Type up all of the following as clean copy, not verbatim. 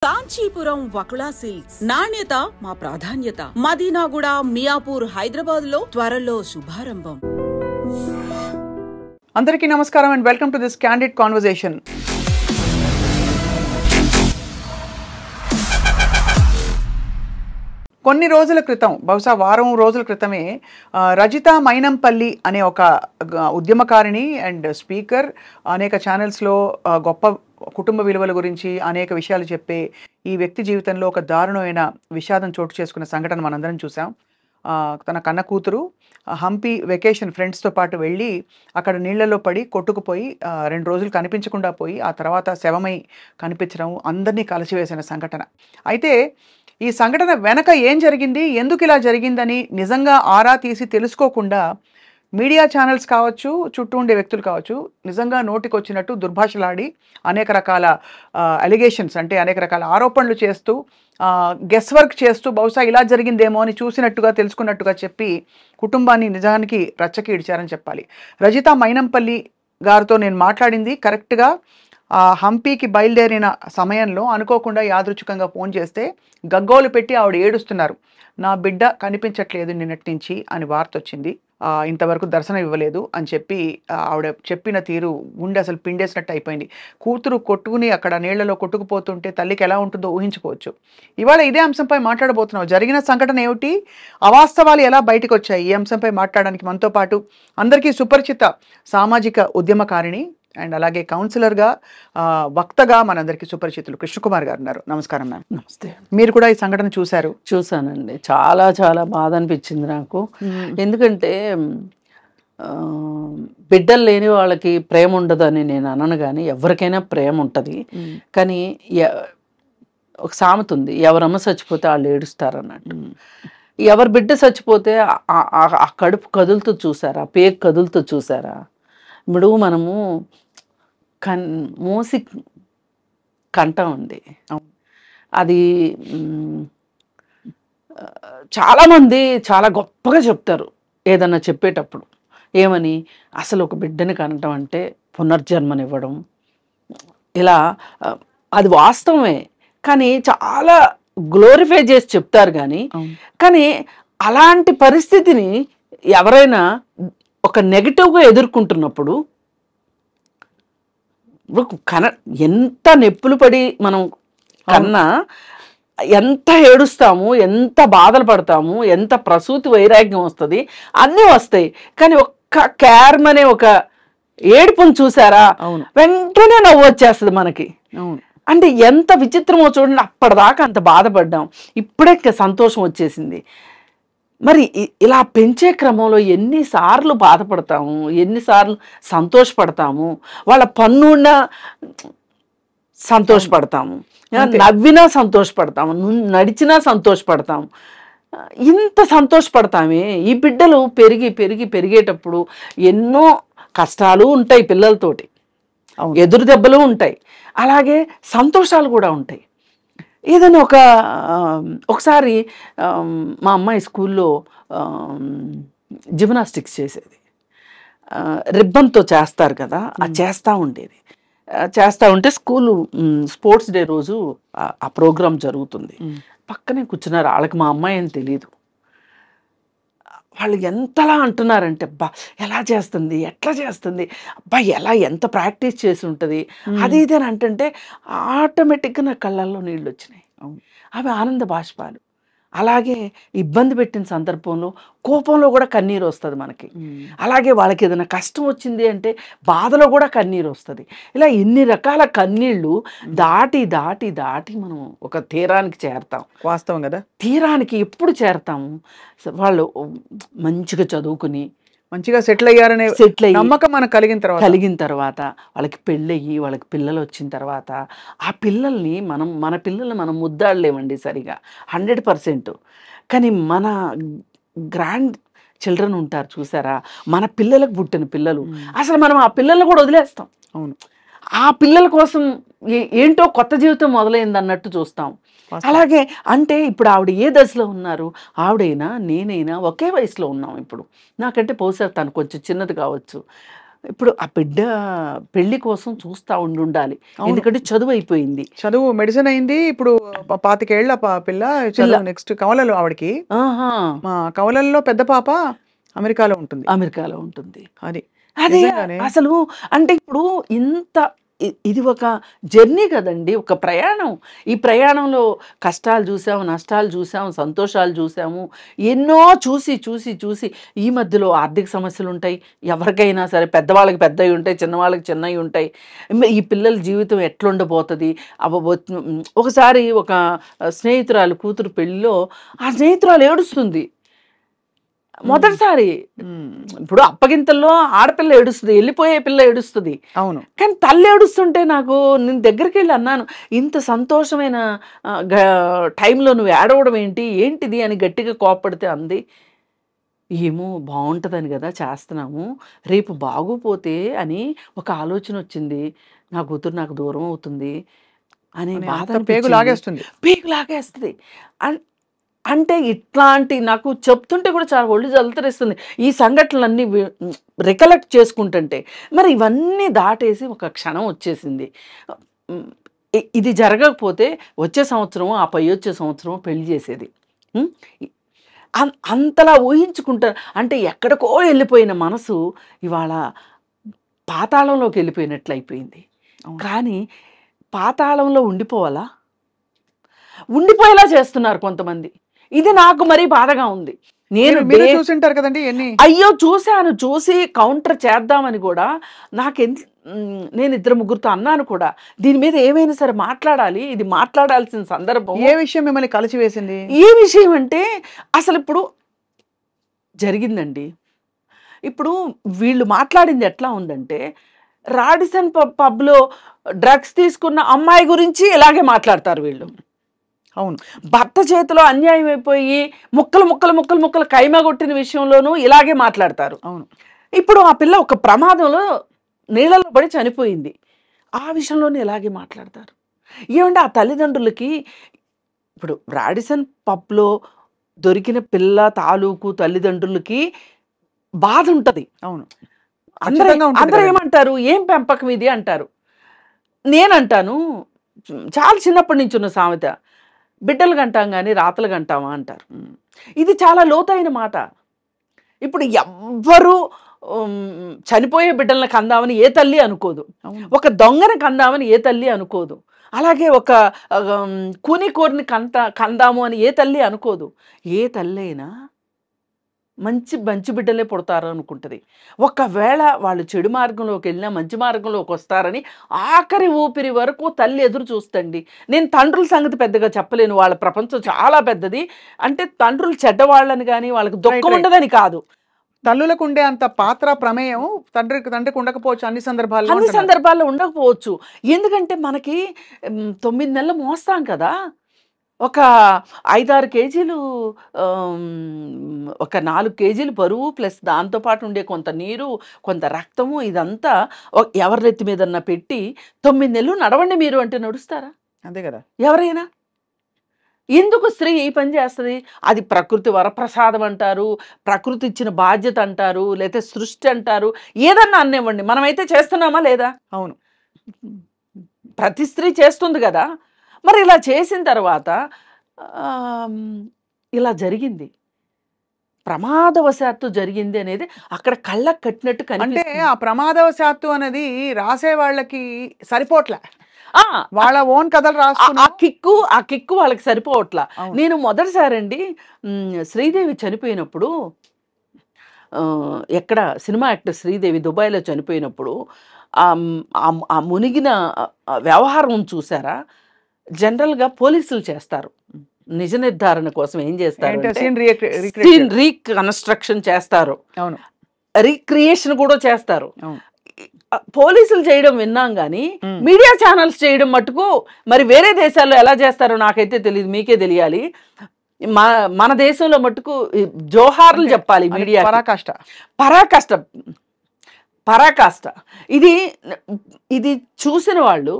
Kanchipuram Vakula silks నాణ్యత మా ప్రాధాన్యత. మదీనాగూడ, మియాపూర్, హైదరాబాద్ లో త్వరలో శుభారంభం. అందరికీ నమస్కారం and welcome to this candid conversation. కొన్ని రోజుల క్రితం, బహుశా వారం రోజుల క్రితమే, రజిత మైనంపల్లి అనే ఒక ఉద్యమకారిణి అండ్ స్పీకర్, అనేక ఛానల్స్లో గొప్ప కుటుంబ విలువల గురించి అనేక విషయాలు చెప్పే ఈ వ్యక్తి జీవితంలో ఒక దారుణమైన విషాదం చోటు చేసుకున్న సంఘటన మనందరం చూసాం. తన కన్న కూతురు హంపి వెకేషన్ ఫ్రెండ్స్తో పాటు వెళ్ళి అక్కడ నీళ్లలో పడి కొట్టుకుపోయి 2 రోజులు కనిపించకుండా పోయి ఆ తర్వాత శవమై కనిపించడం అందరినీ కలిసివేసిన సంఘటన. అయితే ఈ సంఘటన వెనక ఏం జరిగింది, ఎందుకు ఇలా జరిగిందని నిజంగా ఆరా తీసి తెలుసుకోకుండా మీడియా ఛానల్స్ కావచ్చు, చుట్టూ ఉండే వ్యక్తులు కావచ్చు, నిజంగా నోటికొచ్చినట్టు దుర్భాషలాడి అనేక రకాల అలిగేషన్స్, అంటే అనేక రకాల ఆరోపణలు చేస్తూ గెస్ వర్క్ చేస్తూ బహుశా ఇలా జరిగిందేమో అని చూసినట్టుగా తెలుసుకున్నట్టుగా చెప్పి కుటుంబాన్ని నిజానికి రచ్చకి ఇడిచారని చెప్పాలి. రజిత మైనంపల్లి గారితో నేను మాట్లాడింది కరెక్ట్గా హంపీకి బయలుదేరిన సమయంలో అనుకోకుండా యాదృచ్ఛికంగా ఫోన్ చేస్తే గగ్గోలు పెట్టి ఆవిడ ఏడుస్తున్నారు. నా బిడ్డ కనిపించట్లేదు నిన్నటి నుంచి అని వార్త వచ్చింది, ఇంతవరకు దర్శనం ఇవ్వలేదు అని చెప్పి ఆవిడ చెప్పిన తీరు గుండె అసలు పిండేసినట్టు అయిపోయింది. కూతురు కొట్టుకుని అక్కడ నీళ్లలో కొట్టుకుపోతుంటే తల్లికి ఎలా ఉంటుందో ఊహించుకోవచ్చు. ఇవాళ ఇదే అంశంపై మాట్లాడబోతున్నాం. జరిగిన సంఘటన ఏమిటి, అవాస్తవాలు ఎలా బయటకు వచ్చాయి, ఈ అంశంపై మాట్లాడడానికి మనతో పాటు అందరికీ సుపరిచిత సామాజిక ఉద్యమకారిణి అండ్ అలాగే కౌన్సిలర్గా, వక్తగా మనందరికీ సుపరిచితులు కృష్ణకుమార్ గారు ఉన్నారు. నమస్కారం మ్యామ్. నమస్తే. మీరు కూడా ఈ సంఘటన చూశారు? చూసానండి. చాలా చాలా బాధ అనిపించింది నాకు. ఎందుకంటే బిడ్డలు లేని వాళ్ళకి ప్రేమ ఉండదని నేను అనను, కానీ ఎవరికైనా ప్రేమ ఉంటుంది. కానీ ఒక సామెత ఉంది, ఎవరమ్మ చచ్చిపోతే వాళ్ళు ఏడుస్తారన్నట్టు. ఎవరి బిడ్డ చచ్చిపోతే ఆ కడుపు కదులుతూ చూసారా, పేగు కదులుతూ చూసారా. ఇప్పుడు మనము మూసి కంటామండి, అది చాలామంది చాలా గొప్పగా చెప్తారు ఏదన్నా చెప్పేటప్పుడు. ఏమని, అసలు ఒక బిడ్డని కనటం అంటే పునర్జన్మనివ్వడం, ఇలా అది వాస్తవమే. కానీ చాలా గ్లోరిఫై చేసి చెప్తారు. కానీ అలాంటి పరిస్థితిని ఎవరైనా ఒక నెగిటివ్గా ఎదుర్కొంటున్నప్పుడు ఎంత నొప్పులు పడి మనం కన్నా ఎంత ఏడుస్తాము, ఎంత బాధలు పడతాము, ఎంత ప్రసూతి వైరాగ్యం వస్తుంది, అన్నీ వస్తాయి. కానీ ఒక్క క్యార్మ్ అనే ఒక ఏడుపుని చూసారా, వెంటనే నవ్వు వచ్చేస్తుంది మనకి. అంటే ఎంత విచిత్రమో చూడండి. అప్పటిదాకా అంత బాధపడ్డాం, ఇప్పుడే సంతోషం వచ్చేసింది. మరి ఇలా పెంచే క్రమంలో ఎన్నిసార్లు బాధపడతాము, ఎన్నిసార్లు సంతోషపడతాము. వాళ్ళ పన్నున్నా సంతోషపడతాము, నవ్వినా సంతోషపడతాము, నడిచినా సంతోషపడతాము. ఇంత సంతోషపడతామే. ఈ బిడ్డలు పెరిగేటప్పుడు ఎన్నో కష్టాలు ఉంటాయి, పిల్లలతోటి ఎదురు దెబ్బలు ఉంటాయి, అలాగే సంతోషాలు కూడా ఉంటాయి. ఏదైనా ఒకసారి మా అమ్మాయి స్కూల్లో జిమ్నాస్టిక్స్ చేసేది. రిబ్బన్తో చేస్తారు కదా, అది చేస్తూ ఉండేది. చేస్తూ ఉంటే స్కూలు స్పోర్ట్స్ డే రోజు ఆ ప్రోగ్రాం జరుగుతుంది. పక్కనే కూర్చున్నారు. వాళ్ళకి మా అమ్మాయి అని తెలియదు. వాళ్ళు ఎంతలా అంటున్నారంటే, అబ్బా ఎలా చేస్తుంది, ఎట్లా చేస్తుంది, అబ్బా ఎంత ప్రాక్టీస్ చేసి ఉంటుంది, అది ఇది అని అంటుంటే ఆటోమేటిక్గా నా కళ్ళల్లో నీళ్ళు వచ్చినాయి. అవి ఆనంద బాష్పాలు. అలాగే ఇబ్బంది పెట్టిన సందర్భంలో, కోపంలో కూడా కన్నీరు వస్తుంది మనకి. అలాగే వాళ్ళకి ఏదైనా కష్టం వచ్చింది అంటే బాధలో కూడా కన్నీరు వస్తుంది. ఇలా ఎన్ని రకాల కన్నీళ్ళు దాటి దాటి దాటి మనం ఒక తీరానికి చేరతాం. వాస్తవం కదా. తీరానికి ఎప్పుడు చేరతాము, వాళ్ళు మంచిగా చదువుకుని మంచిగా సెటిల్ అయ్యారనే నమ్మకం మనకు కలిగిన తర్వాత వాళ్ళకి పెళ్ళయ్యి వాళ్ళకి పిల్లలు వచ్చిన తర్వాత ఆ పిల్లల్ని మన పిల్లల్ని మనం ముద్దాడలేమండి సరిగా 100%. కానీ మన గ్రాండ్ చిల్డ్రన్ ఉంటారు చూసారా, మన పిల్లలకు పుట్టిన పిల్లలు, అసలు మనం ఆ పిల్లల్ని కూడా వదిలేస్తాం. అవును, ఆ పిల్లల కోసం ఏంటో కొత్త జీవితం మొదలైంది అన్నట్టు చూస్తాం. అలాగే అంటే ఇప్పుడు ఆవిడ ఏ దశలో ఉన్నారు, ఆవిడైనా నేనైనా ఒకే వయసులో ఉన్నాం. ఇప్పుడు నాకంటే బహుశా తను కొంచెం చిన్నది కావచ్చు, ఇప్పుడు ఆ బిడ్డ పెళ్లి కోసం చూస్తా ఉండాలి, ఎందుకంటే చదువు అయిపోయింది. చదువు మెడిసిన్ అయింది. ఇప్పుడు 25 ఏళ్ల పిల్ల చదువు నెక్స్ట్ కవలలు ఆవిడకి. ఆహా, మా కవలల్లో పెద్ద పాప అమెరికాలో ఉంటుంది. అమెరికాలో ఉంటుంది. అది అదే అసలు అంటే ఇప్పుడు ఇంత ఇది ఒక జర్నీ కదండి, ఒక ప్రయాణం. ఈ ప్రయాణంలో కష్టాలు చూసాము, నష్టాలు చూసాము, సంతోషాలు చూసాము, ఎన్నో చూసి చూసి చూసి ఈ మధ్యలో ఆర్థిక సమస్యలు ఉంటాయి. ఎవరికైనా సరే, పెద్దవాళ్ళకి పెద్దవి ఉంటాయి, చిన్నవాళ్ళకి చిన్నవి ఉంటాయి. ఈ పిల్లల జీవితం ఎట్లుండబోతుంది. ఒకసారి ఒక స్నేహితురాలు కూతురు పెళ్ళిలో ఆ స్నేహితురాలు ఏడుస్తుంది మొదటిసారి. ఇప్పుడు అప్పగింతల్లో ఆడపిల్ల ఏడుస్తుంది, వెళ్ళిపోయే పిల్ల ఏడుస్తుంది. అవును. కానీ తల్లి ఏడుస్తుంటే నాకు, నేను దగ్గరికి వెళ్ళి అన్నాను, ఇంత సంతోషమైన టైంలో నువ్వు ఏడవడం ఏంటిది అని గట్టిగా కోప్పడితే అంది, ఏమో బాగుంటుందని కదా చేస్తున్నాము, రేపు బాగోపోతే అని ఒక ఆలోచన వచ్చింది, నా కూతురు నాకు దూరం అవుతుంది అని బాధ. పేగు లాగేస్తుంది. అంటే ఇట్లాంటి నాకు చెప్తుంటే కూడా చాలా ఒళ్ళు జలతరిస్తుంది ఈ సంఘటనలన్నీ రికలెక్ట్ చేసుకుంటుంటే. మరి ఇవన్నీ దాటేసి ఒక క్షణం వచ్చేసింది, ఇది జరగకపోతే వచ్చే సంవత్సరం, ఆ పై వచ్చే సంవత్సరం పెళ్లి చేసేది. అంతలా ఊహించుకుంటారు. అంటే ఎక్కడికో వెళ్ళిపోయిన మనసు ఇవాళ పాతాళంలోకి వెళ్ళిపోయినట్లు అయిపోయింది. కానీ పాతాళంలో ఉండిపోయేలా చేస్తున్నారు కొంతమంది. ఇది నాకు మరీ బాధగా ఉంది. చూసింటారు కదండి ఎన్ని. అయ్యో చూశాను, చూసి కౌంటర్ చేద్దామని కూడా నేను 2-3 అన్నాను కూడా, దీని మీద ఏమైనా సరే మాట్లాడాలి, ఇది మాట్లాడాల్సిన సందర్భం. ఏ విషయం మిమ్మల్ని కలిసివేసింది? ఏ విషయం అంటే అసలు ఇప్పుడు జరిగిందండి. ఇప్పుడు వీళ్ళు మాట్లాడింది ఎట్లా ఉందంటే, రాడిసన్ పబ్లో డ్రగ్స్ తీసుకున్న అమ్మాయి గురించి ఇలాగే మాట్లాడతారు వీళ్ళు. అవును. భర్త చేతిలో అన్యాయం అయిపోయి ముక్కలు కైమా కొట్టిన విషయంలోనూ ఇలాగే మాట్లాడతారు. అవును. ఇప్పుడు ఆ పిల్ల ఒక ప్రమాదంలో నీళ్ళలో పడి చనిపోయింది, ఆ విషయంలోనే ఇలాగే మాట్లాడతారు. ఏమంటే ఆ తల్లిదండ్రులకి, ఇప్పుడు రాడిసన్ పబ్లో దొరికిన పిల్ల తాలూకు తల్లిదండ్రులకి బాధ ఉంటుంది. అవును. అందరూ ఏమంటారు, ఏం పెంపకం ఇది అంటారు. నేనంటాను, చాలా చిన్నప్పటి నుంచి ఉన్న సామెత, బిడ్డలు కంటాం కానీ రాతలు కంటామా అంటారు. ఇది చాలా లోతైన మాట. ఇప్పుడు ఎవ్వరూ చనిపోయే బిడ్డలను కందామని ఏ తల్లి అనుకోదు, ఒక దొంగని కందామని ఏ తల్లి అనుకోదు, అలాగే ఒక కూనికోరిని కందాము అని ఏ తల్లి అనుకోదు. ఏ తల్లి అయినా మంచి బిడ్డలే పుడతారు అనుకుంటుంది. ఒకవేళ వాళ్ళు చెడు మార్గంలోకి వెళ్ళినా మంచి మార్గంలోకి వస్తారని ఆఖరి ఊపిరి వరకు తల్లి ఎదురు చూస్తండి. నేను తండ్రుల సంగతి పెద్దగా చెప్పలేను, వాళ్ళ ప్రపంచం చాలా పెద్దది. అంటే తండ్రులు చెడ్డవాళ్ళని కానీ వాళ్ళకి దుఃఖం ఉండదని కాదు, తల్లులకు ఉండే అంత పాత్ర ప్రమేయం తండ్రికి ఉండకపోవచ్చు. అన్ని సందర్భాల్లో ఉండకపోవచ్చు. ఎందుకంటే మనకి 9 నెలలు మోస్తాం కదా, ఒక 5-6 కేజీలు, ఒక 4 కేజీలు బరువు, ప్లస్ దాంతోపాటు ఉండే కొంత నీరు, కొంత రక్తము, ఇదంతా ఎవరి నెత్తి మీదన్నా పెట్టి 9 నెలలు నడవండి మీరు అంటే నడుస్తారా? అంతే కదా. ఎవరైనా ఎందుకు స్త్రీ ఈ పని చేస్తుంది? అది ప్రకృతి వరప్రసాదం అంటారు, ప్రకృతి ఇచ్చిన బాధ్యత అంటారు, లేకపోతే సృష్టి అంటారు, ఏదన్నా అన్నివ్వండి, మనమైతే చేస్తున్నామా లేదా? అవును, ప్రతి స్త్రీ చేస్తుంది కదా. మరి ఇలా చేసిన తర్వాత ఇలా జరిగింది, ప్రమాదవశాత్తు జరిగింది అనేది అక్కడ కళ్ళకు కట్టినట్టు కనిపిస్తుంది. అంటే ఆ ప్రమాదవశాత్తు అనేది రాసే వాళ్ళకి సరిపోట్లే, వాళ్ళ ఓన్ కథలు రాసుకున్న ఆ కిక్కు వాళ్ళకి సరిపోవట్లా. నేను మొదటిసారి అండి శ్రీదేవి చనిపోయినప్పుడు, ఎక్కడ సినిమా యాక్టర్ శ్రీదేవి దుబాయ్లో చనిపోయినప్పుడు ఆ మునిగిన వ్యవహారం చూసారా? జనరల్గా పోలీసులు చేస్తారు నిజ నిర్ధారణ కోసం. ఏం చేస్తారు? సీన్ రీకన్స్ట్రక్షన్ చేస్తారు, రీక్రియేషన్ కూడా చేస్తారు. పోలీసులు చేయడం విన్నాం కానీ మీడియా ఛానల్స్ చేయడం మటుకు మరి వేరే దేశాల్లో ఎలా చేస్తారో నాకైతే తెలియదు, మీకే తెలియాలి. మన దేశంలో మటుకు జోహార్లు చెప్పాలి మీడియా. పరాకాష్ట. ఇది చూసిన వాళ్ళు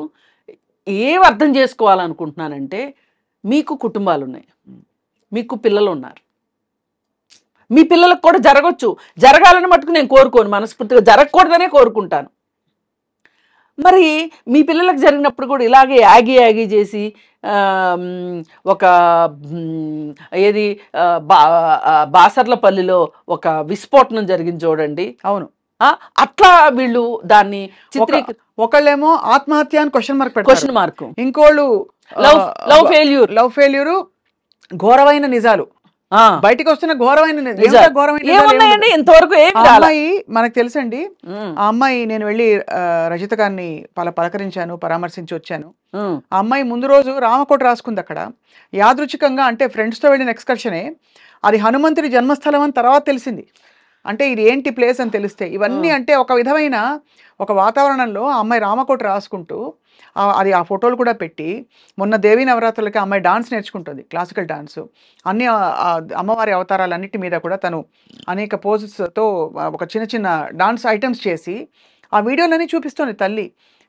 ఏం అర్థం చేసుకోవాలనుకుంటున్నానంటే, మీకు కుటుంబాలు ఉన్నాయి, మీకు పిల్లలు ఉన్నారు, మీ పిల్లలకు కూడా జరగచ్చు. జరగాలని మటుకు నేను కోరుకోను, మనస్ఫూర్తిగా జరగకూడదనే కోరుకుంటాను. మరి మీ పిల్లలకు జరిగినప్పుడు కూడా ఇలాగే యాగి యాగి చేసి ఒక ఏది బాసర్లపల్లిలో ఒక విస్ఫోటనం జరిగింది చూడండి. అవును, అట్లా వీళ్ళు దాన్ని ఒకళ్ళేమో ఆత్మహత్య అని క్వశ్చన్ మార్క్, ఇంకోళ్ళు లవ్ ఫెయిల్యూర్, ఘోరమైన నిజాలు బయటికి వస్తున్న ఘోరమైన ఇంతవరకు అమ్మాయి మనకు తెలుసండి. ఆ అమ్మాయి, నేను వెళ్ళి రజిత గారిని పలకరించాను, పరామర్శించి వచ్చాను. ఆ అమ్మాయి ముందు రోజు రామకోట రాసుకుంది అక్కడ యాదృచ్ఛికంగా, అంటే ఫ్రెండ్స్ తో వెళ్ళిన ఎక్స్కర్షనే. అది హనుమంతుడి జన్మస్థలం అని తర్వాత తెలిసింది. అంటే ఇది ఏంటి ప్లేస్ అని తెలిస్తే ఇవన్నీ అంటే ఒక విధమైన ఒక వాతావరణంలో ఆ అమ్మాయి రామకోట రాసుకుంటూ అది ఆ ఫోటోలు కూడా పెట్టి, మొన్న దేవీ నవరాత్రులకి అమ్మాయి డాన్స్ నేర్చుకుంటుంది, క్లాసికల్ డాన్స్. అన్ని అమ్మవారి అవతారాలన్నిటి మీద కూడా తను అనేక పోజెస్తో ఒక చిన్న చిన్న డాన్స్ ఐటమ్స్ చేసి ఆ వీడియోలన్నీ చూపిస్తుంది. తల్లి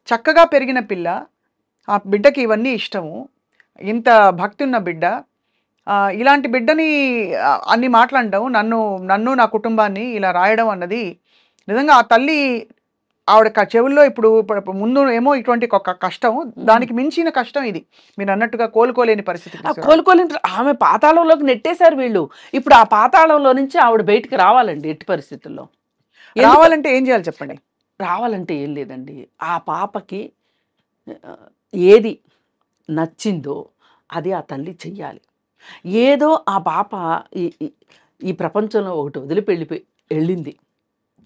చక్కగా పెరిగిన పిల్ల, ఆ బిడ్డకి ఇవన్నీ ఇష్టము, ఇంత భక్తి ఉన్న బిడ్డ, ఇలాంటి బిడ్డని అన్ని మాట్లాడడం, నన్ను నా కుటుంబాన్ని ఇలా రాయడం అన్నది నిజంగా ఆ తల్లి ఆవిడ చెవుల్లో ఇప్పుడు ముందు ఏమో ఇటువంటి ఒక కష్టం, దానికి మించిన కష్టం ఇది. మీరు అన్నట్టుగా కోలుకోలేని పరిస్థితి. కోలుకోలేని, ఆమె పాతాళంలోకి నెట్టేశారు వీళ్ళు. ఇప్పుడు ఆ పాతాళంలో నుంచి ఆవిడ బయటికి రావాలండి. ఎట్టి పరిస్థితుల్లో రావాలంటే ఏం చేయాలి చెప్పండి? రావాలంటే ఏం లేదండి, ఆ పాపకి ఏది నచ్చిందో అది ఆ తల్లి చెయ్యాలి. ఏదో ఆ పాప ఈ ప్రపంచంలో ఒకటి వెళ్ళింది,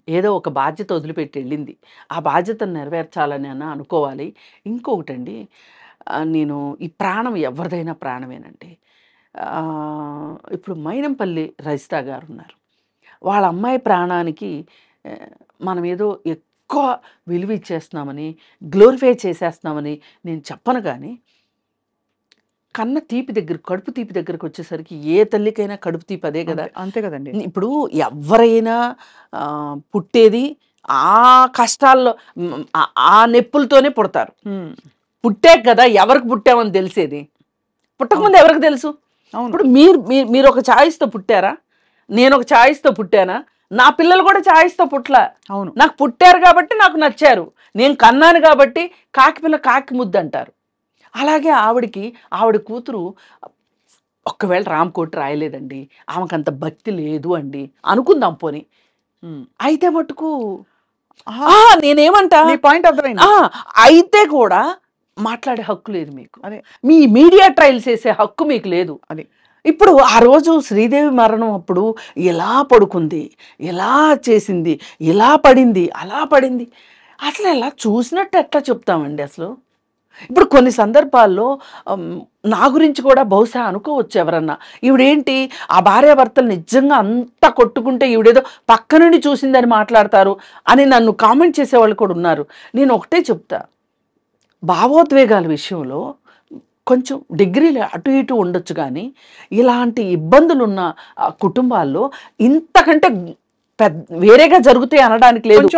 ఏదో ఒక బాధ్యత వదిలిపెట్టి వెళ్ళింది. ఆ బాధ్యతను నెరవేర్చాలని అనుకోవాలి. ఇంకొకటండి, నేను ఈ ప్రాణం ఎవరిదైనా ప్రాణమేనండి. ఇప్పుడు మైనంపల్లి రజిత గారు ఉన్నారు. వాళ్ళ అమ్మాయి ప్రాణానికి మనం ఏదో ఎక్కువ విలువ ఇచ్చేస్తున్నామని, గ్లోరిఫై చేసేస్తున్నామని నేను చెప్పను. కానీ కన్న తీపి దగ్గర, కడుపు తీపి దగ్గరకు వచ్చేసరికి ఏ తల్లికైనా కడుపు తీపి అదే కదా. అంతే కదండి. ఇప్పుడు ఎవరైనా పుట్టేది ఆ కష్టాల్లో, ఆ నెప్పులతోనే పుడతారు. పుట్టాక కదా ఎవరికి పుట్టామని తెలిసేది. పుట్టకముందు ఎవరికి తెలుసు? ఇప్పుడు మీరు ఒక ఛాయిస్తో పుట్టారా? నేను ఒక ఛాయిస్తో పుట్టానా? నా పిల్లలు కూడా ఛాయిస్తో పుట్టలా. అవును, నాకు పుట్టారు కాబట్టి నాకు నచ్చారు, నేను కన్నాను కాబట్టి కాకి పిల్ల కాకి ముద్దు అంటారు. అలాగే ఆవిడ కూతురు ఒక్కవేళ రామకోటి రాయలేదండి, ఆమెకంత భక్తి లేదు అండి అనుకుందాం పోని. అయితే మటుకు నేనేమంటా, అయితే కూడా మాట్లాడే హక్కు లేదు మీకు. అదే మీ మీడియా ట్రయల్స్ వేసే హక్కు మీకు లేదు. అది ఇప్పుడు ఆ రోజు శ్రీదేవి మరణం అప్పుడు ఎలా పడుకుంది, ఎలా చేసింది, ఇలా పడింది, అలా పడింది, అసలు ఎలా చూసినట్టు ఎట్లా చెప్తామండి అసలు? ఇప్పుడు కొన్ని సందర్భాల్లో నా గురించి కూడా బహుశా అనుకోవచ్చు ఎవరన్నా, ఈవిడేంటి ఆ భార్యాభర్తలు నిజంగా అంతా కొట్టుకుంటే ఈవిడేదో పక్క నుండి చూసిందని మాట్లాడతారు అని నన్ను కామెంట్ చేసేవాళ్ళు కూడా ఉన్నారు. నేను ఒకటే చెప్తా, భావోద్వేగాల విషయంలో కొంచెం డిగ్రీలు అటు ఇటు ఉండొచ్చు, కానీ ఇలాంటి ఇబ్బందులున్న కుటుంబాల్లో ఇంతకంటే వేరేగా జరుగుతాయి అనడానికి లేదు.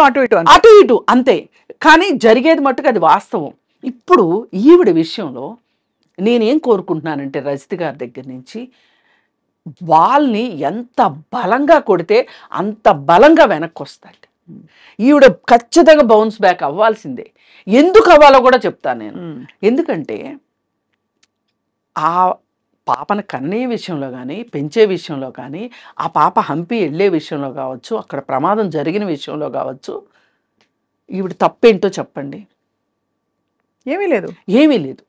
అటు ఇటు అంతే, కానీ జరిగేది మట్టుకు అది వాస్తవం. ఇప్పుడు ఈవిడ విషయంలో నేనేం కోరుకుంటున్నానంటే, రజిత గారి దగ్గర నుంచి వాళ్ళని ఎంత బలంగా కొడితే అంత బలంగా వెనక్కి వస్తాడు. ఈవిడ ఖచ్చితంగా బౌన్స్ బ్యాక్ అవ్వాల్సిందే. ఎందుకు అవ్వాలో కూడా చెప్తాను నేను. ఎందుకంటే ఆ పాపను కన్నే విషయంలో కానీ, పెంచే విషయంలో కానీ, ఆ పాప హంపి వెళ్ళే విషయంలో కావచ్చు, అక్కడ ప్రమాదం జరిగిన విషయంలో కావచ్చు, ఈవిడ తప్పేంటో చెప్పండి? ఏమీ లేదు.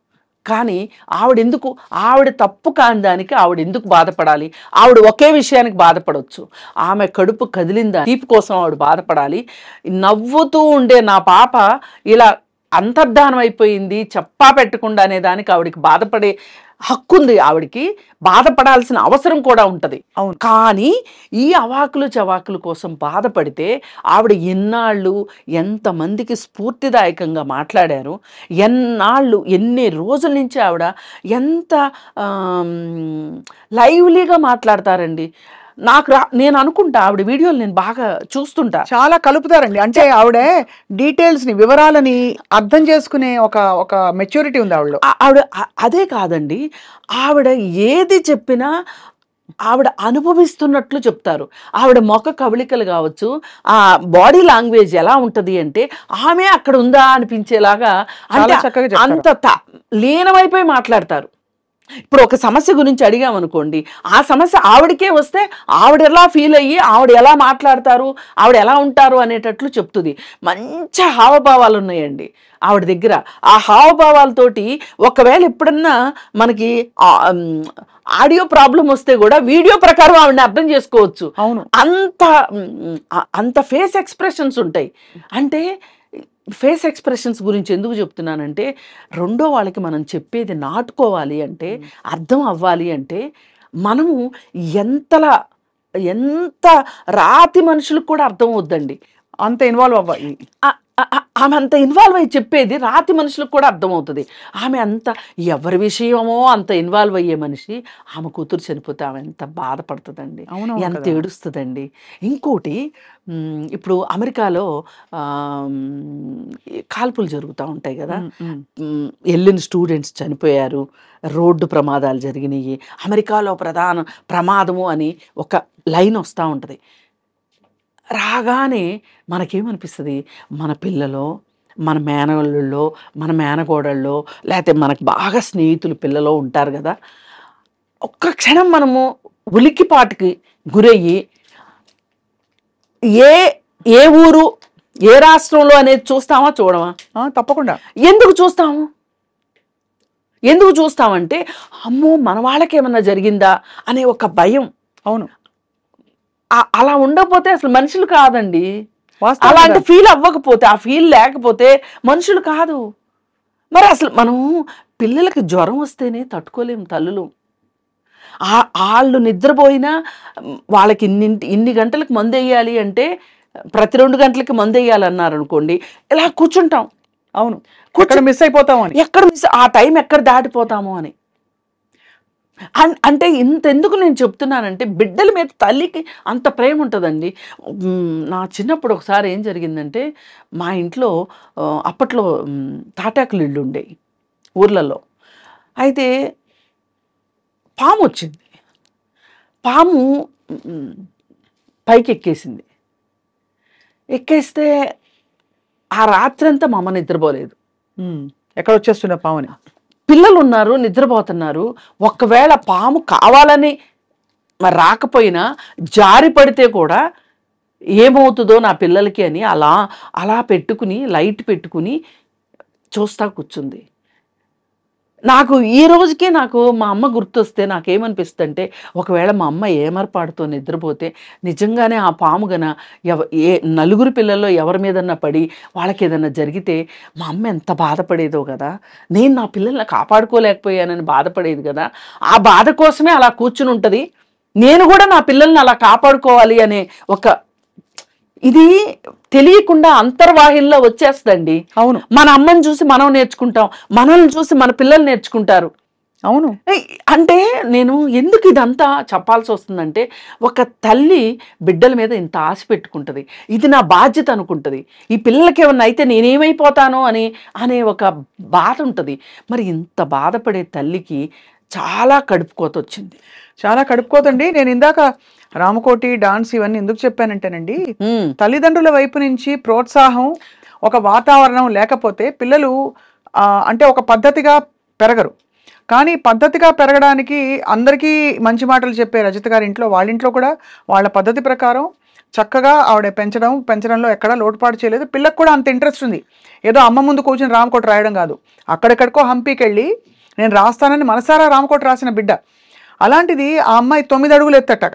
కానీ ఆవిడ తప్పు కాని దానికి ఆవిడ ఎందుకు బాధపడాలి? ఆవిడ ఒకే విషయానికి బాధపడవచ్చు, ఆమె కడుపు కదిలిందా తీపి కోసం ఆవిడ బాధపడాలి. నవ్వుతూ ఉండే నా పాప ఇలా అంతర్ధానం అయిపోయింది చెప్పా పెట్టకుండా అనే దానికి ఆవిడకి బాధపడే హక్కు ఉంది, ఆవిడికి బాధపడాల్సిన అవసరం కూడా ఉంటుంది. అవును, కానీ ఈ అవాకులు చవాకుల కోసం బాధపడితే ఆవిడ ఎన్నాళ్ళు ఎంతమందికి స్ఫూర్తిదాయకంగా మాట్లాడారు, ఎన్ని రోజుల నుంచి ఆవిడ ఎంత లైవ్లీగా మాట్లాడతారండి. నేను అనుకుంటా ఆవిడ వీడియోలు నేను బాగా చూస్తుంటా, చాలా కలుపుతారండి. అంటే ఆవిడ డీటెయిల్స్ ని, వివరాలని అర్థం చేసుకునే ఒక మెచ్యూరిటీ ఉంది ఆవిడ. అదే కాదండి, ఆవిడ ఏది చెప్పినా ఆవిడ అనుభవిస్తున్నట్లు చెప్తారు. ఆవిడ ముఖ కవళికలు కావచ్చు, ఆ బాడీ లాంగ్వేజ్ ఎలా ఉంటుంది అంటే ఆమె అక్కడ ఉందా అనిపించేలాగా, అంటే చాలా చక్కగా చెప్తారు. అంత లీనమైపోయి మాట్లాడతారు. ఇప్పుడు ఒక సమస్య గురించి అడిగామనుకోండి, ఆ సమస్య ఆవిడకే వస్తే ఆవిడ ఎలా ఫీల్ అయ్యి ఆవిడ ఎలా మాట్లాడతారు, ఆవిడ ఎలా ఉంటారు అనేటట్లు చెప్తుంది. మంచి హావభావాలు ఉన్నాయండి ఆవిడ దగ్గర. ఆ హావభావాలతోటి ఒకవేళ ఎప్పుడన్నా మనకి ఆడియో ప్రాబ్లం వస్తే కూడా వీడియో ప్రకారం ఆవిడని అర్థం చేసుకోవచ్చు. అవును, అంత ఫేస్ ఎక్స్ప్రెషన్స్ ఉంటాయి. అంటే ఫేస్ ఎక్స్ప్రెషన్స్ గురించి ఎందుకు చెప్తున్నానంటే, రెండో వాళ్ళకి మనం చెప్పేది నాటుకోవాలి అంటే, అర్థం అవ్వాలి అంటే, మనము ఎంత రాతి మనుషులకు కూడా అర్థం అవుద్దండి. అంత ఇన్వాల్వ్ అవ్వాలి. ఆమె అంత ఇన్వాల్వ్ అయ్యి చెప్పేది రాతి మనుషులకు కూడా అర్థమవుతుంది. ఆమె అంత ఎవరి విషయమో అంత ఇన్వాల్వ్ అయ్యే మనిషి. ఆమె కూతురు చనిపోతే ఆమె ఎంత బాధపడుతుందండి, ఎంత ఏడుస్తుందండి. ఇంకోటి, ఇప్పుడు అమెరికాలో కాల్పులు జరుగుతూ ఉంటాయి కదా, వెళ్ళిన స్టూడెంట్స్ చనిపోయారు, రోడ్డు ప్రమాదాలు జరిగినాయి, అమెరికాలో ప్రధాన ప్రమాదము అని ఒక లైన్ వస్తూ ఉంటుంది. రాగానే మనకేమనిపిస్తుంది, మన పిల్లలో, మన మేనల్లుల్లో, మన మేనకోడళ్ళలో, లేకపోతే మనకు బాగా స్నేహితులు పిల్లలో ఉంటారు కదా, ఒక్క క్షణం మనము ఉలిక్కిపాటుకి గురయ్యి ఏ ఊరు ఏ రాష్ట్రంలో అనేది చూస్తామా చూడమా? తప్పకుండా. ఎందుకు చూస్తామంటే అమ్మో మన వాళ్ళకేమన్నా జరిగిందా అనే ఒక భయం. అవును, అలా ఉండకపోతే అసలు మనుషులు కాదండి. అలాంటి ఫీల్ అవ్వకపోతే, ఆ ఫీల్ లేకపోతే మనుషులు కాదు. మరి అసలు మనం పిల్లలకి జ్వరం వస్తేనే తట్టుకోలేము తల్లులు. వాళ్ళు నిద్రపోయినా వాళ్ళకి ఇన్ని గంటలకు మందు వేయాలి అంటే ప్రతి 2 గంటలకి మందు వేయాలన్నారు అనుకోండి, ఇలా కూర్చుంటాం. అవును, మిస్ అయిపోతాము అని, ఆ టైం ఎక్కడ దాటిపోతాము అని. అంటే ఇంతెందుకు నేను చెప్తున్నానంటే, బిడ్డల మీద తల్లికి అంత ప్రేమ ఉంటుందండి. నా చిన్నప్పుడు ఒకసారి ఏం జరిగిందంటే, మా ఇంట్లో అప్పట్లో తాటాకులు ఇళ్ళు ఉండేవి ఊర్లలో. అయితే పాము వచ్చింది. పాము పైకి ఎక్కేస్తే ఆ రాత్రంతా మా అమ్మ నిద్రపోలేదు. ఎక్కడ వచ్చేస్తున్నా పాముని. పిల్లలు ఉన్నారు, నిద్రపోతున్నారు. ఒకవేళ పాము కావాలని మరి రాకపోయినా జారి పడితే కూడా ఏమవుతుందో నా పిల్లలకి అని అలా పెట్టుకుని లైట్ పెట్టుకుని చూస్తా కూర్చుంది. నాకు ఈ రోజుకి మా అమ్మ గుర్తొస్తే నాకేమనిపిస్తుంది అంటే, ఒకవేళ మా అమ్మ ఏమరపాటుతో నిద్రపోతే నిజంగానే ఆ పాము గన నలుగురు పిల్లల్లో ఎవరి మీదన్నా పడి వాళ్ళకి ఏదన్నా జరిగితే మా అమ్మ ఎంత బాధపడేదో కదా, నేను నా పిల్లల్ని కాపాడుకోలేకపోయానని బాధపడేది కదా. ఆ బాధ కోసమే అలా కూర్చుని ఉంటుంది. నేను కూడా నా పిల్లల్ని అలా కాపాడుకోవాలి అనే ఒక ఇది తెలియకుండా అంతర్వాహిల్లో వచ్చేస్తుందండి. అవును, మన అమ్మని చూసి మనం నేర్చుకుంటాం, మనల్ని చూసి మన పిల్లలు నేర్చుకుంటారు. అవును, అంటే నేను ఎందుకు ఇదంతా చెప్పాల్సి వస్తుందంటే, ఒక తల్లి బిడ్డల మీద ఇంత ఆశ పెట్టుకుంటుంది, ఇది నా బాధ్యత అనుకుంటుంది. ఈ పిల్లలకి ఏమన్నా అయితే నేనేమైపోతానో అనే ఒక బాధ ఉంటుంది. మరి ఇంత బాధపడే తల్లికి చాలా కడుపుకోత వచ్చింది. చాలా కడుపుకోతండి. నేను ఇందాక రామకోటి డాన్స్ ఇవన్నీ ఎందుకు చెప్పానంటేనండి, తల్లిదండ్రుల వైపు నుంచి ప్రోత్సాహం, ఒక వాతావరణం లేకపోతే పిల్లలు అంటే ఒక పద్ధతిగా పెరగరు. కానీ పద్ధతిగా పెరగడానికి అందరికీ మంచి మాటలు చెప్పే రజిత గారి ఇంట్లో, వాళ్ళ ఇంట్లో కూడా వాళ్ళ పద్ధతి ప్రకారం చక్కగా ఆవిడ పెంచడంలో ఎక్కడా లోటుపాటు చేయలేదు. పిల్లకు కూడా అంత ఇంట్రెస్ట్ ఉంది. ఏదో అమ్మ ముందు కూర్చొని రామకోటి రాయడం కాదు, అక్కడెక్కడికో హంపీకి వెళ్ళి నేను రాస్తానని మనసారా రామకోటి రాసిన బిడ్డ. అలాంటిది ఆ అమ్మాయి 9 అడుగులు ఎత్తట,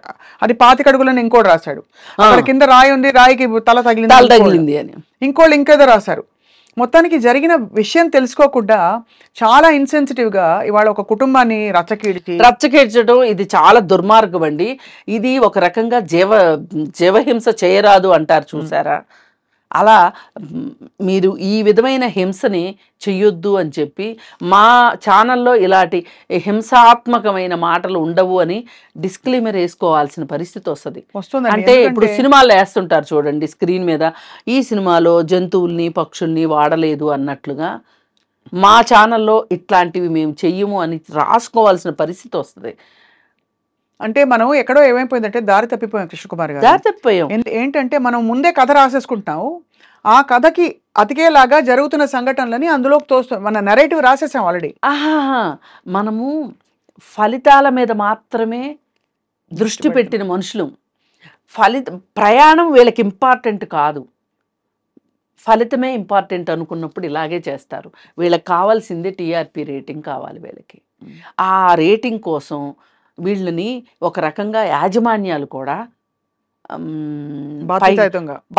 అది 25 అడుగులని ఇంకోటి రాశాడు. అక్కడ కింద రాయి ఉంది, రాయికి తల తగిలింది అని ఇంకోళ్ళు ఇంకేదో రాశారు. మొత్తానికి జరిగిన విషయం తెలుసుకోకుండా చాలా ఇన్సెన్సిటివ్గా ఇవాళ ఒక కుటుంబాన్ని రచ్చకీడ్చడం ఇది చాలా దుర్మార్గం అండి. ఇది ఒక రకంగా జీవహింస చేయరాదు అంటారు చూసారా, అలా మీరు ఈ విధమైన హింసని చెయ్యొద్దు అని చెప్పి మా ఛానల్లో ఇలాంటి హింసాత్మకమైన మాటలు ఉండవు అని డిస్క్లైమర్ వేసుకోవాల్సిన పరిస్థితి వస్తుంది. అంటే ఇప్పుడు సినిమాల్లో వేస్తుంటారు చూడండి స్క్రీన్ మీద, ఈ సినిమాలో జంతువుల్ని పక్షుల్ని వాడలేదు అన్నట్లుగా మా ఛానల్లో ఇట్లాంటివి మేము చెయ్యము అని రాసుకోవాల్సిన పరిస్థితి వస్తుంది. అంటే మనం ఎక్కడో ఏమైపోయిందంటే దారి తప్పిపోయాం కృష్ణకుమార్ గారు. దారి తప్పిపోయాం. ఏంటంటే మనం ముందే కథ రాసేసుకుంటాము, ఆ కథకి అతికేలాగా జరుగుతున్న సంఘటనలని అందులోకి తోస్తాం, మన నెరేటివ్ రాసేసాం ఆల్రెడీ. ఆహా, మనము ఫలితాల మీద మాత్రమే దృష్టి పెట్టిన మనుషులు. ప్రయాణం వీళ్ళకి ఇంపార్టెంట్ కాదు, ఫలితమే ఇంపార్టెంట్ అనుకున్నప్పుడు ఇలాగే చేస్తారు. వీళ్ళకి కావాల్సిందే టీఆర్పీ రేటింగ్ కావాలి వీళ్ళకి. ఆ రేటింగ్ కోసం వీళ్ళని ఒక రకంగా యాజమాన్యాలు కూడా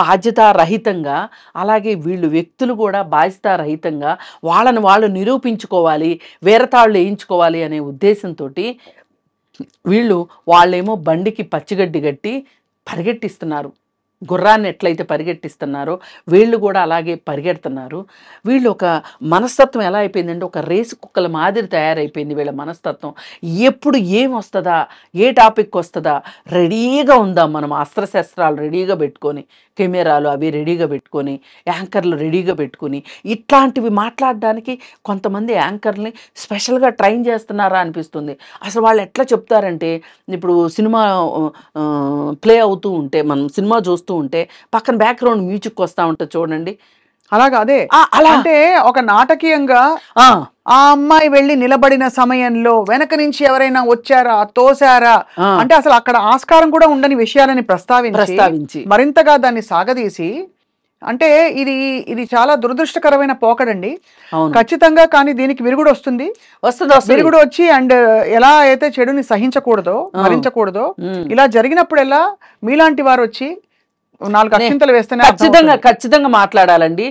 బాధ్యతారహితంగా, అలాగే వీళ్ళు వ్యక్తులు కూడా బాధ్యతారహితంగా వాళ్ళని వాళ్ళు నిరూపించుకోవాలి, వేరతాళ్ళు వేయించుకోవాలి అనే ఉద్దేశంతో వాళ్ళేమో బండికి పచ్చిగడ్డి కట్టి పరిగెట్టిస్తున్నారు. గుర్రాన్ని ఎట్లయితే పరిగెట్టిస్తున్నారో వీళ్ళు కూడా అలాగే పరిగెడుతున్నారు. వీళ్ళు ఒక మనస్తత్వం ఎలా అయిపోయిందంటే ఒక రేసు కుక్కల మాదిరి తయారైపోయింది వీళ్ళ మనస్తత్వం. ఎప్పుడు ఏం వస్తుందా, ఏ టాపిక్ వస్తుందా, రెడీగా ఉందాం మనం, అస్త్రశస్త్రాలు రెడీగా పెట్టుకొని, కెమెరాలు అవి రెడీగా పెట్టుకొని, యాంకర్లు రెడీగా పెట్టుకుని ఇట్లాంటివి మాట్లాడడానికి కొంతమంది యాంకర్ని స్పెషల్గా ట్రైన్ చేస్తున్నారా అనిపిస్తుంది. అసలు వాళ్ళు ఎట్లా చెప్తారంటే, ఇప్పుడు సినిమా ప్లే అవుతూ ఉంటే, మనం సినిమా చూస్తూ ఉంటే పక్కన బ్యాక్గ్రౌండ్ మ్యూజిక్ వస్తూ ఉంటుంది చూడండి, అలాగా. అదే అంటే ఒక నాటకీయంగా ఆ అమ్మాయి వెళ్ళి నిలబడిన సమయంలో వెనక నుంచి ఎవరైనా వచ్చారా, తోసారా అంటే అసలు అక్కడ ఆస్కారం కూడా ఉండని విషయాలని ప్రస్తావించి మరింతగా దాన్ని సాగదీసి, అంటే ఇది చాలా దురదృష్టకరమైన పోకడండి ఖచ్చితంగా. కానీ దీనికి విరుగుడు వస్తుంది, విరుగుడు వచ్చి అండ్ ఎలా అయితే చెడుని సహించకూడదో, భరించకూడదో, ఇలా జరిగినప్పుడల్లా మీలాంటి వారు వచ్చి 4 అక్షింతలు వేస్తేనే ఖచ్చితంగా మాట్లాడాలండి.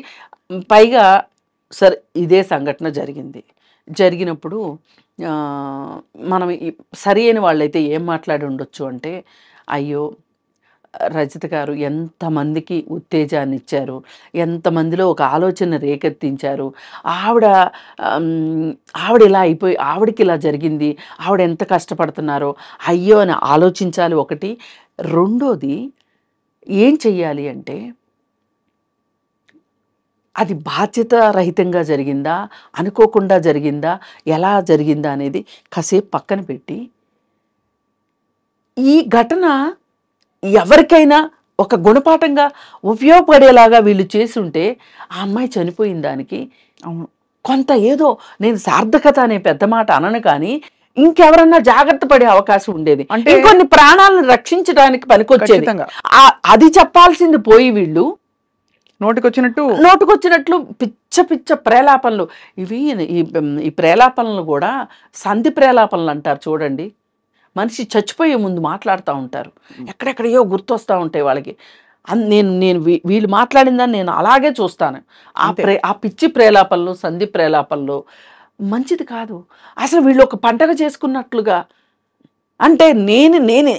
పైగా సరే ఇదే సంఘటన జరిగినప్పుడు మనం సరి అయిన వాళ్ళైతే ఏం మాట్లాడి ఉండొచ్చు అంటే, అయ్యో రజిత గారు ఎంతమందికి ఉత్తేజాన్ని ఇచ్చారు, ఎంతమందిలో ఒక ఆలోచన రేకెత్తించారు, ఆవిడ ఇలా అయిపోయి ఆవిడకి ఇలా జరిగింది, ఆవిడ ఎంత కష్టపడుతున్నారో అయ్యో అని ఆలోచించాలి ఒకటి. రెండోది ఏం చెయ్యాలి అంటే, అది బాధ్యత రహితంగా జరిగిందా, అనుకోకుండా జరిగిందా, ఎలా జరిగిందా అనేది కాసేపు పక్కన పెట్టి, ఈ ఘటన ఎవరికైనా ఒక గుణపాఠంగా ఉపయోగపడేలాగా వీళ్ళు చేసుంటే ఆ అమ్మాయి చనిపోయిన దానికి కొంత ఏదో, నేను సార్థకత అనే పెద్ద మాట అనను కానీ ఇంకెవరన్నా జాగ్రత్త పడే అవకాశం ఉండేది, అంటే కొన్ని ప్రాణాలను రక్షించడానికి పనికొచ్చేది. అది చెప్పాల్సింది పోయి వీళ్ళు నోటుకొచ్చినట్లు పిచ్చ ప్రేలాపనలు. ఈ ప్రేలాపనలు కూడా సంధి ప్రేలాపనలు అంటారు చూడండి. మనిషి చచ్చిపోయే ముందు మాట్లాడుతూ ఉంటారు, ఎక్కడెక్కడయో గుర్తొస్తూ ఉంటాయి వాళ్ళకి. నేను వీళ్ళు మాట్లాడిందని నేను అలాగే చూస్తాను. ఆ పిచ్చి ప్రేలాపనలు, సంధి ప్రేలాపనలు మంచిది కాదు. అసలు వీళ్ళు ఒక పండగ చేసుకున్నట్లుగా, అంటే నేను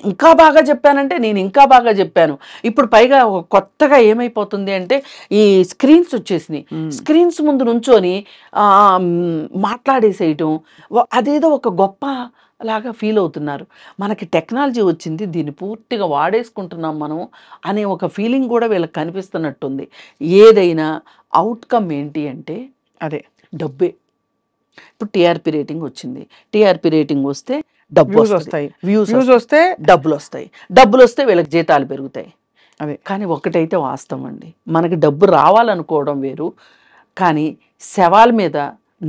ఇంకా బాగా చెప్పానంటే నేను ఇంకా బాగా చెప్పాను. ఇప్పుడు పైగా కొత్తగా ఏమైపోతుంది అంటే, ఈ స్క్రీన్స్ వచ్చేసినాయి, స్క్రీన్స్ ముందు నుంచొని మాట్లాడేసేయటం, అదేదో ఒక గొప్ప లాగా ఫీల్ అవుతున్నారు. మనకి టెక్నాలజీ వచ్చింది, దీన్ని పూర్తిగా వాడేసుకుంటున్నాం మనం అనే ఒక ఫీలింగ్ కూడా వీళ్ళకి కనిపిస్తున్నట్టుంది. ఏదైనా అవుట్కమ్ ఏంటి అంటే అదే డబ్బే. ఇప్పుడు టీఆర్పీ రేటింగ్ వచ్చింది, టీఆర్పీ రేటింగ్ వస్తే డబ్బులు వస్తాయి, వ్యూస్ వస్తే డబ్బులు వస్తే వీళ్ళకి జీతాలు పెరుగుతాయి. అదే. కానీ ఒకటైతే వాస్తవం అండి, మనకి డబ్బు రావాలనుకోవడం వేరు, కానీ శవాల మీద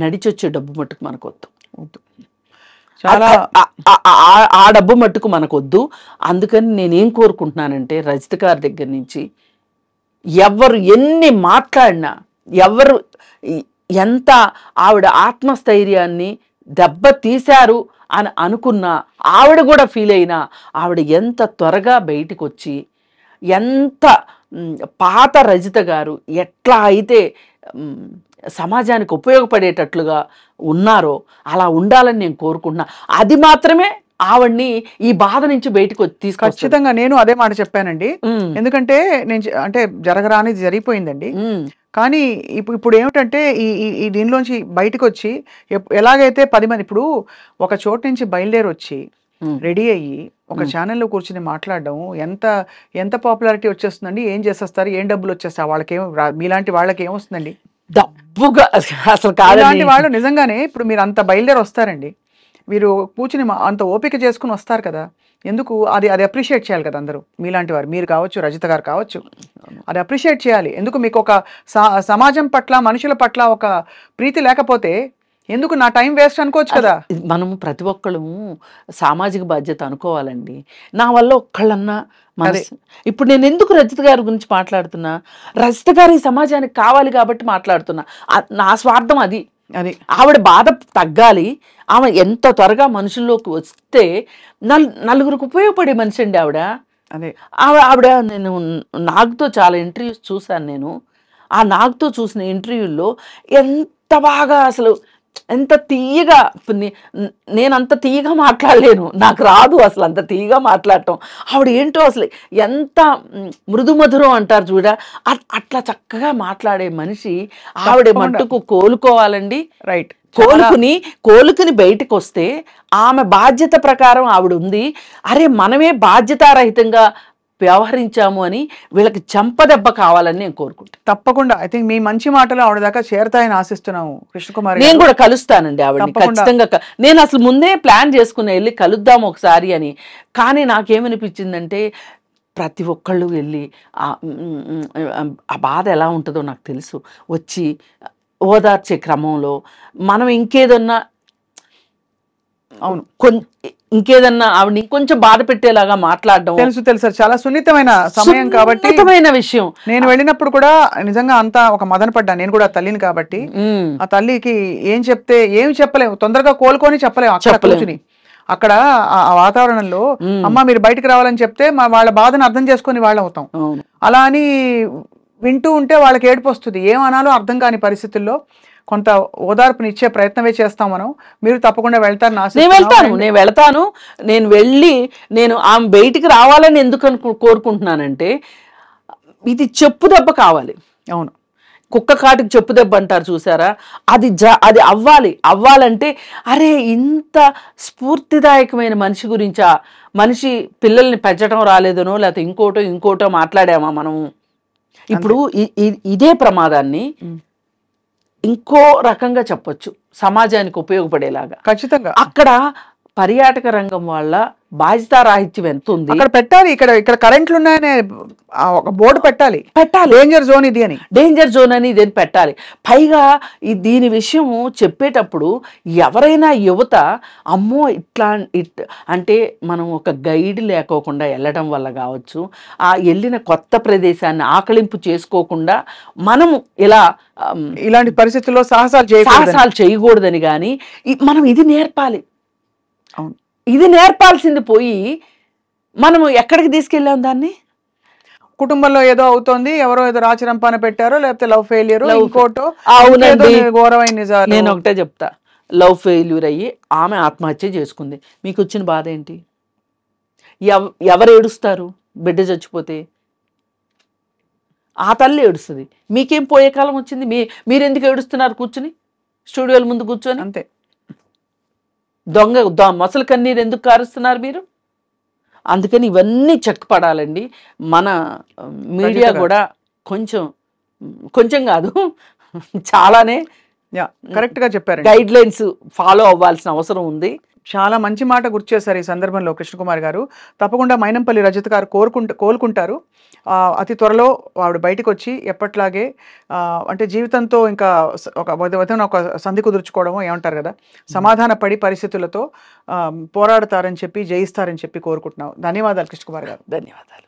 నడిచొచ్చే డబ్బు మట్టుకు మనకొద్దు. ఆ డబ్బు మట్టుకు మనకొద్దు. అందుకని నేనేం కోరుకుంటున్నానంటే, రజిత గారి దగ్గర నుంచి ఎవరు ఎన్ని మాట్లాడినా, ఎవరు ఎంత ఆవిడ ఆత్మస్థైర్యాన్ని దెబ్బ తీశారు అని అనుకున్నా, ఆవిడ కూడా ఫీల్ అయినా, ఆవిడ ఎంత త్వరగా బయటికి వచ్చి, ఎంత పాత రజిత గారు ఎట్లా అయితే సమాజానికి ఉపయోగపడేటట్లుగా ఉన్నారో అలా ఉండాలని నేను కోరుకుంటున్నా. అది మాత్రమే ఆవిడ్ని ఈ బాధ నుంచి బయటకు తీసుకొచ్చి. ఖచ్చితంగా నేను అదే మాట చెప్పానండి. ఎందుకంటే అంటే జరగరానిది జరిగిపోయిందండి. కానీ ఇప్పుడు ఏమిటంటే ఈ దీనిలోంచి బయటకు వచ్చి, ఎలాగైతే 10 మంది ఇప్పుడు ఒక చోటు నుంచి బయలుదేరి వచ్చి రెడీ అయ్యి ఒక ఛానల్లో కూర్చుని మాట్లాడడం ఎంత పాపులారిటీ వచ్చేస్తుందండి. ఏం చేసేస్తారు, ఏం డబ్బులు వచ్చేస్తాయి వాళ్ళకేం, మీలాంటి వాళ్ళకి ఏమొస్తుందండి డబ్బుగా. అసలు కాదండి, వాళ్ళు నిజంగానే ఇప్పుడు మీరు అంత బయలుదేరి వస్తారండి, వీరు కూర్చుని అంత ఓపిక చేసుకుని వస్తారు కదా, ఎందుకు అది అప్రిషియేట్ చేయాలి కదా అందరూ, మీలాంటి వారు, మీరు కావచ్చు, రజిత గారు కావచ్చు, అది అప్రిషియేట్ చేయాలి. ఎందుకు మీకు ఒక సమాజం పట్ల, మనుషుల పట్ల ఒక ప్రీతి లేకపోతే ఎందుకు నా టైం వేస్ట్ అనుకోవచ్చు కదా. మనము ప్రతి ఒక్కళ్ళు సామాజిక బాధ్యత అనుకోవాలండి. నా వల్ల ఒక్కళ్ళన్నా ఇప్పుడు నేను ఎందుకు రజిత గారి గురించి మాట్లాడుతున్నా, రజిత గారు ఈ సమాజానికి కావాలి కాబట్టి మాట్లాడుతున్నా. నా స్వార్థం అది. ఆవిడ బాధ తగ్గాలి, ఆమె ఎంత త్వరగా మనుషుల్లోకి వస్తే నలుగురికి ఉపయోగపడే మనిషి అండి ఆవిడ. ఆవిడ నేను నాగుతో చాలా ఇంటర్వ్యూస్ చూశాను. నేను ఆ నాగుతో చూసిన ఇంటర్వ్యూల్లో ఎంత బాగా, అసలు ఎంత తీయగా, నేను అంత తీయగా మాట్లాడలేను, నాకు రాదు అసలు అంత తీయగా మాట్లాడటం. ఆవిడ ఏంటో అసలు ఎంత మృదు మధురం అంటారు చూడ, అట్లా చక్కగా మాట్లాడే మనిషి. ఆవిడ మట్టుకు కోలుకోవాలండి. రైట్. కోలుకుని బయటకు వస్తే ఆమె బాధ్యత ప్రకారం ఆవిడ ఉంది. అరే మనమే బాధ్యతారహితంగా వ్యవహరించాము అని వీళ్ళకి చెంపదెబ్బ కావాలని నేను కోరుకుంటాను. తప్పకుండా. ఐ థింక్ మీ మంచి మాటలు ఆవిడ దాకా చేరతాయని ఆశిస్తున్నాము కృష్ణకుమారి. నేను కూడా కలుస్తానండి ఆవిడని ఖచ్చితంగా. నేను అసలు ముందే ప్లాన్ చేసుకుని వెళ్ళి కలుద్దాం ఒకసారి అని. కానీ నాకేమనిపించిందంటే ప్రతి ఒక్కళ్ళు వెళ్ళి ఆ బాధ ఎలా ఉంటుందో నాకు తెలుసు, వచ్చి ఓదార్చే క్రమంలో మనం ఇంకేదన్నా, అవును, ఇంకేదన్నా ఆవిడని కొంచెం బాధ పెట్టేలాగా మాట్లాడడం. తెలుసు చాలా సున్నితమైన సమయం కాబట్టి, సున్నితమైన విషయం. నేను వెళ్ళినప్పుడు కూడా నిజంగా అంతా ఒక మదన పడ్డా. నేను కూడా తల్లిని కాబట్టి ఆ తల్లికి ఏం చెప్పలేము, తొందరగా కోలుకొని చెప్పలేము. అక్కడ కూర్చుని అక్కడ ఆ వాతావరణంలో అమ్మ మీరు బయటకు రావాలని చెప్తే వాళ్ళ బాధను అర్థం చేసుకుని వాళ్ళం అవుతాం. అలా అని వింటూ ఉంటే వాళ్ళకి ఏడుపు వస్తుంది. ఏమనాలో అర్థం కాని పరిస్థితుల్లో కొంత ఓదార్పునిచ్చే ప్రయత్నమే చేస్తాం మనం. మీరు తప్పకుండా వెళ్తారని నేను వెళ్తాను. నేను వెళ్ళి ఆమె బయటికి రావాలని ఎందుకు కోరుకుంటున్నానంటే, ఇది చెప్పు దెబ్బ కావాలి. అవును, కుక్క కాటికి చెప్పు దెబ్బ అంటారు చూసారా, అది అవ్వాలంటే అరే ఇంత స్ఫూర్తిదాయకమైన మనిషి గురించా, మనిషి పిల్లల్ని పెంచడం రాలేదనో లేకపోతే ఇంకోటో మాట్లాడామా మనము. ఇప్పుడు ఇదే ప్రమాదాన్ని ఇంకో రకంగా చెప్పొచ్చు, సమాజానికి ఉపయోగపడేలాగా. ఖచ్చితంగా అక్కడ పర్యాటక రంగం వాళ్ళ బాధ్యతారాహిత్యం ఎంత ఉంది అక్కడ పెట్టాలి. ఇక్కడ కరెంట్లు ఉన్నాయనే ఒక బోర్డు పెట్టాలి. డేంజర్ జోన్ ఇది అని, డేంజర్ జోన్ అని ఇదేని పెట్టాలి. పైగా దీని విషయము చెప్పేటప్పుడు ఎవరైనా యువత అమ్మో అంటే మనం ఒక గైడ్ లేకోకుండా వెళ్ళడం వల్ల కావచ్చు, ఆ వెళ్ళిన కొత్త ప్రదేశాన్ని ఆకలింపు చేసుకోకుండా మనము ఇలాంటి పరిస్థితుల్లో సాహసాలు చేయకూడదని కానీ మనం ఇది నేర్పాలి. ఇది నేర్పాల్సింది పోయి మనము ఎక్కడికి తీసుకెళ్ళాం దాన్ని. కుటుంబంలో ఏదో అవుతోంది, ఎవరో ఏదో రాచరంపాన పెట్టారో, లేకపోతే లవ్ ఫెయిల్యూర్, ఇంకోటో. అవునండి, ఘోరమైన నిజాలు. నేను ఒకటే చెప్తా, లవ్ ఫెయిల్యూర్ అయ్యి ఆమె ఆత్మహత్య చేసుకుంది. మీకు వచ్చిన బాధ ఏంటి? ఎవరు ఏడుస్తారు బిడ్డ చచ్చిపోతే? ఆ తల్లి ఏడుస్తుంది. మీకేం పోయే కాలం వచ్చింది? మీరెందుకు ఏడుస్తున్నారు కూర్చుని స్టూడియోల ముందు కూర్చొని? అంతే. మొసలు కన్నీరు ఎందుకు కారుస్తున్నారు మీరు? అందుకని ఇవన్నీ చెక్ పడాలండి. మన మీడియా కూడా కొంచెం కాదు చాలానే కరెక్ట్ గా చెప్పారు. గైడ్ లైన్స్ ఫాలో అవ్వాల్సిన అవసరం ఉంది. చాలా మంచి మాట గుర్తు చేశారు ఈ సందర్భంలో కృష్ణకుమార్ గారు. తప్పకుండా మైనంపల్లి రజిత గారు కోలుకుంటారు. అతి త్వరలో ఆవిడ బయటకు వచ్చి ఎప్పట్లాగే అంటే జీవితంతో ఇంకా ఒక సంధి కుదుర్చుకోవడమో ఏమంటారు కదా, సమాధాన పడి పరిస్థితులతో పోరాడతారని చెప్పి, జయిస్తారని చెప్పి కోరుకుంటున్నాం. ధన్యవాదాలు కృష్ణకుమార్ గారు. ధన్యవాదాలు.